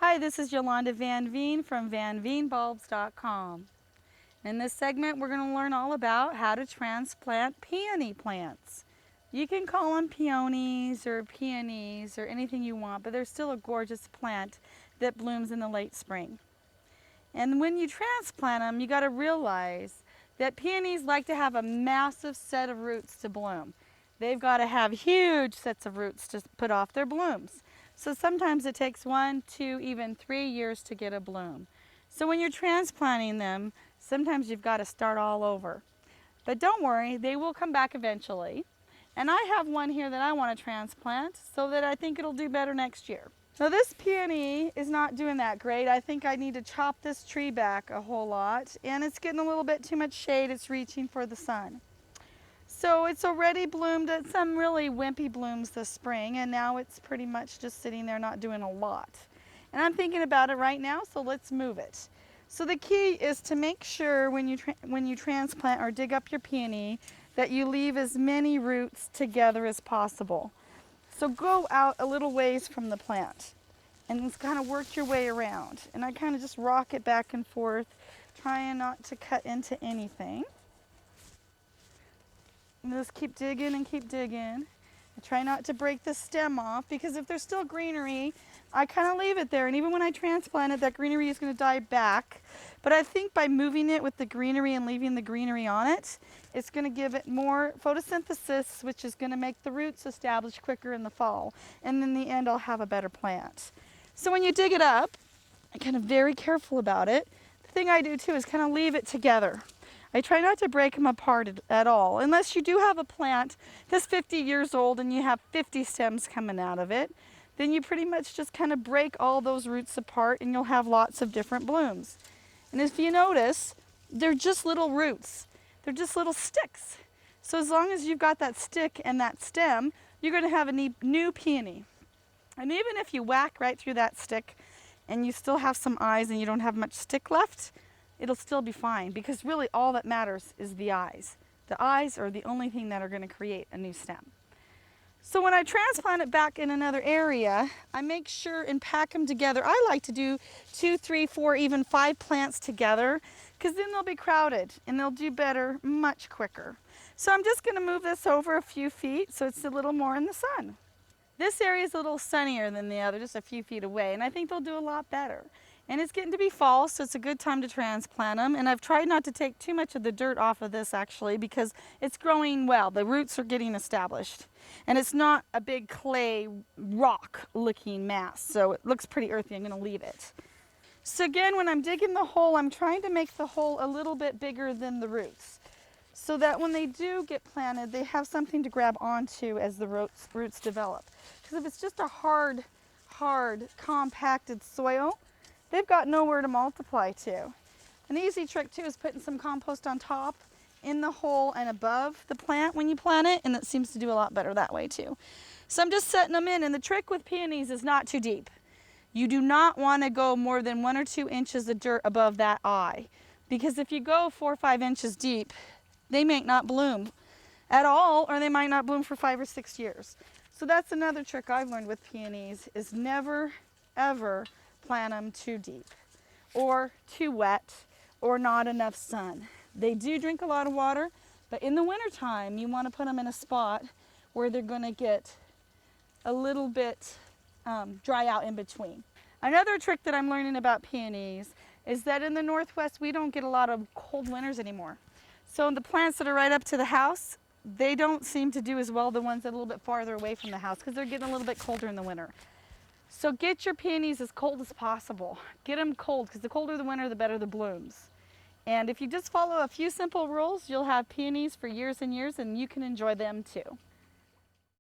Hi, this is Yolanda Vanveen from vanveenbulbs.com. In this segment, we're going to learn all about how to transplant peony plants. You can call them peonies or peonies or anything you want, but they're still a gorgeous plant that blooms in the late spring. And when you transplant them, you got to realize that peonies like to have a massive set of roots to bloom. They've got to have huge sets of roots to put off their blooms. So sometimes it takes 1, 2, even 3 years to get a bloom. So when you're transplanting them, sometimes you've got to start all over. But don't worry, they will come back eventually. And I have one here that I want to transplant so that I think it'll do better next year. Now this peony is not doing that great. I think I need to chop this tree back a whole lot, and it's getting a little bit too much shade. It's reaching for the sun. So it's already bloomed at some really wimpy blooms this spring, and now it's pretty much just sitting there not doing a lot. And I'm thinking about it right now, so let's move it. So the key is to make sure when you transplant or dig up your peony that you leave as many roots together as possible. So go out a little ways from the plant and just kind of work your way around. And I kind of just rock it back and forth, trying not to cut into anything. And just keep digging and keep digging. I try not to break the stem off, because if there's still greenery, I kind of leave it there. And even when I transplant it, that greenery is going to die back. But I think by moving it with the greenery and leaving the greenery on it, it's going to give it more photosynthesis, which is going to make the roots establish quicker in the fall. And in the end, I'll have a better plant. So when you dig it up, I'm kind of very careful about it. The thing I do too is kind of leave it together. I try not to break them apart at all, unless you do have a plant that's 50 years old and you have 50 stems coming out of it. Then you pretty much just kind of break all those roots apart and you'll have lots of different blooms. And if you notice, they're just little roots. They're just little sticks. So as long as you've got that stick and that stem, you're going to have a new peony. And even if you whack right through that stick and you still have some eyes and you don't have much stick left, it'll still be fine, because really all that matters is the eyes. The eyes are the only thing that are going to create a new stem. So when I transplant it back in another area, I make sure and pack them together. I like to do 2, 3, 4, even 5 plants together, because then they'll be crowded and they'll do better much quicker. So I'm just going to move this over a few feet so it's a little more in the sun. This area is a little sunnier than the other, just a few feet away, and I think they'll do a lot better. And it's getting to be fall, so it's a good time to transplant them. And I've tried not to take too much of the dirt off of this, actually, because it's growing well. The roots are getting established. And it's not a big clay rock-looking mass, so it looks pretty earthy. I'm going to leave it. So again, when I'm digging the hole, I'm trying to make the hole a little bit bigger than the roots, so that when they do get planted, they have something to grab onto as the roots develop. Because if it's just a hard, compacted soil, they've got nowhere to multiply to. An easy trick too is putting some compost on top, in the hole and above the plant when you plant it, and it seems to do a lot better that way too. So I'm just setting them in, and the trick with peonies is not too deep. You do not want to go more than 1 or 2 inches of dirt above that eye, because if you go 4 or 5 inches deep, they may not bloom at all, or they might not bloom for 5 or 6 years. So that's another trick I've learned with peonies, is never, ever plant them too deep or too wet or not enough sun. They do drink a lot of water, but in the wintertime, you want to put them in a spot where they're going to get a little bit dry out in between. Another trick that I'm learning about peonies is that in the Northwest, we don't get a lot of cold winters anymore. So the plants that are right up to the house, they don't seem to do as well, the ones that are a little bit farther away from the house, because they're getting a little bit colder in the winter. So get your peonies as cold as possible. Get them cold, because the colder the winter, the better the blooms. And if you just follow a few simple rules, you'll have peonies for years and years, and you can enjoy them too.